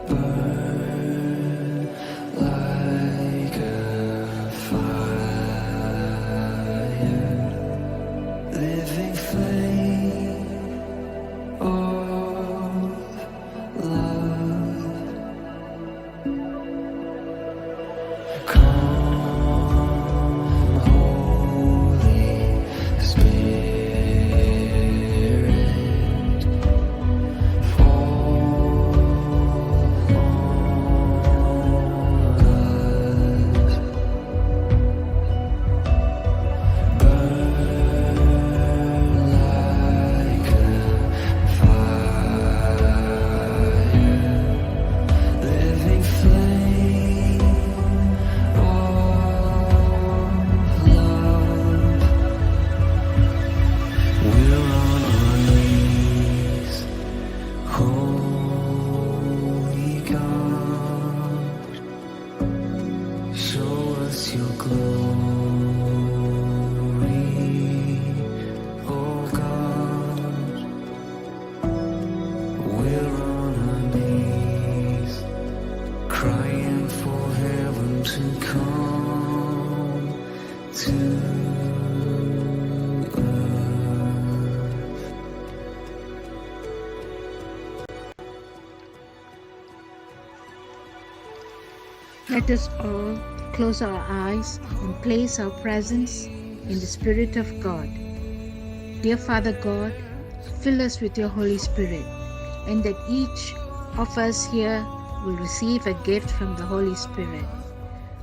burn like a fire, living flame of love. Come, Holy Spirit, fall on us. Burn like a fire, living flame of love. We're on our knees, Holy God. Show us your glory, oh God. We're on our knees, crying for heaven to come to earth. Let us all close our eyes and place our presence in the Spirit of God. Dear Father God, fill us with your Holy Spirit, and that each of us here will receive a gift from the Holy Spirit.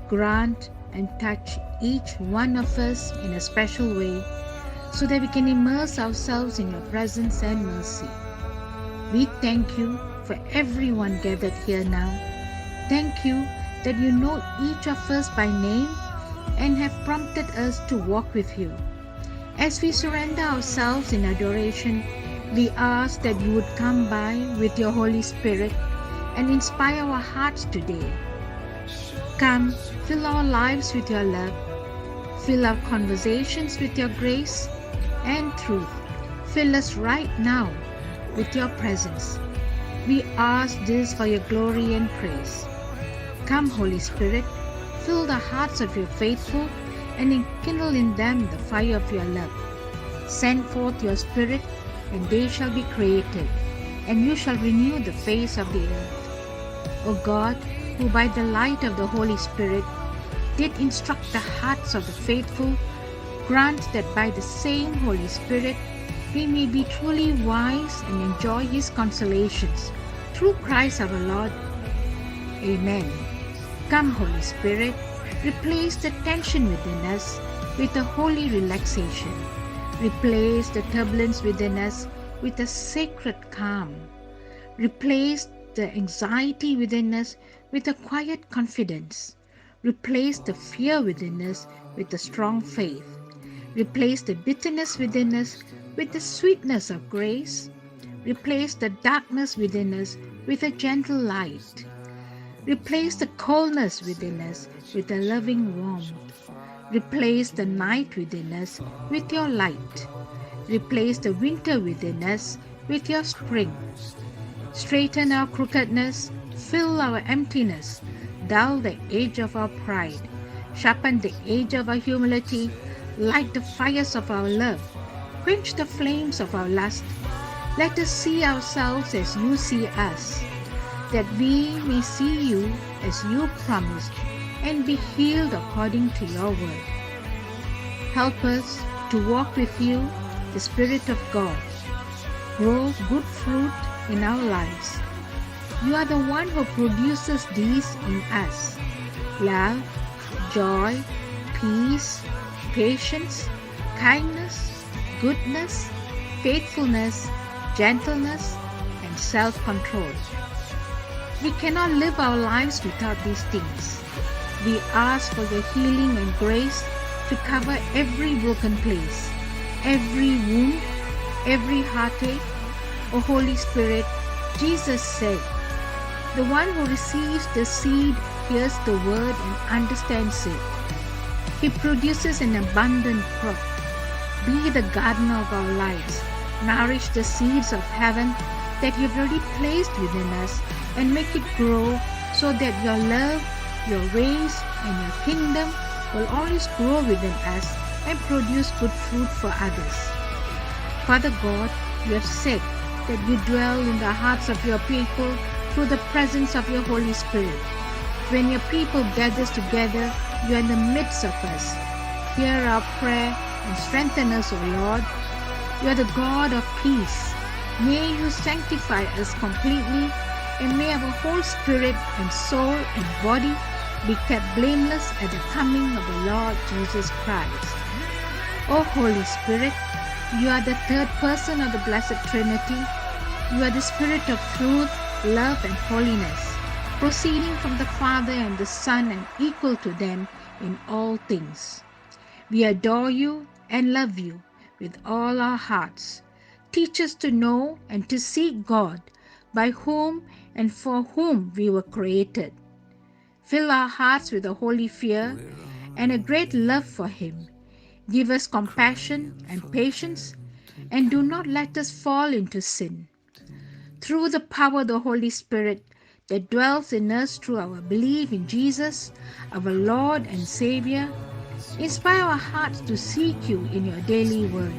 Grant and touch each one of us in a special way so that we can immerse ourselves in your presence and mercy. We thank you for everyone gathered here now. Thank you that you know each of us by name and have prompted us to walk with you. As we surrender ourselves in adoration, we ask that you would come by with your Holy Spirit and inspire our hearts today. Come, fill our lives with your love, fill our conversations with your grace and truth. Fill us right now with your presence. We ask this for your glory and praise. Come, Holy Spirit, fill the hearts of your faithful and enkindle in them the fire of your love. Send forth your Spirit, and they shall be created, and you shall renew the face of the earth. O God, who by the light of the Holy Spirit did instruct the hearts of the faithful, grant that by the same Holy Spirit we may be truly wise and enjoy His consolations through Christ our Lord. Amen. Come, Holy Spirit, replace the tension within us with a holy relaxation. Replace the turbulence within us with a sacred calm. Replace the anxiety within us with a quiet confidence. Replace the fear within us with a strong faith. Replace the bitterness within us with the sweetness of grace. Replace the darkness within us with a gentle light. Replace the coldness within us with a loving warmth. Replace the night within us with your light. Replace the winter within us with your spring. Straighten our crookedness, fill our emptiness, dull the edge of our pride, sharpen the edge of our humility, light the fires of our love, quench the flames of our lust. Let us see ourselves as you see us, that we may see you as you promised and be healed according to your word. Help us to walk with you, the Spirit of God. Grow good fruit in our lives. You are the one who produces these in us: love, joy, peace, patience, kindness, goodness, faithfulness, gentleness, and self-control. We cannot live our lives without these things. We ask for your healing and grace to cover every broken place, every wound, every heartache. O Holy Spirit, Jesus said, the one who receives the seed hears the word and understands it. He produces an abundant crop. Be the gardener of our lives. Nourish the seeds of heaven that you've already placed within us and make it grow so that your love, your ways, and your kingdom will always grow within us and produce good fruit for others. Father God, you have said that you dwell in the hearts of your people through the presence of your Holy Spirit. When your people gathers together, you are in the midst of us. Hear our prayer and strengthen us, O Lord. You are the God of peace. May you sanctify us completely, and may our whole spirit and soul and body be kept blameless at the coming of the Lord Jesus Christ. O Holy Spirit, you are the third person of the Blessed Trinity. You are the Spirit of truth, love, and holiness, proceeding from the Father and the Son and equal to them in all things. We adore you and love you with all our hearts. Teach us to know and to seek God, by whom and for whom we were created. Fill our hearts with a holy fear and a great love for Him. Give us compassion and patience, and do not let us fall into sin. Through the power of the Holy Spirit that dwells in us through our belief in Jesus, our Lord and Savior, inspire our hearts to seek you in your daily word.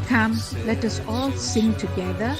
Come, let us all sing together.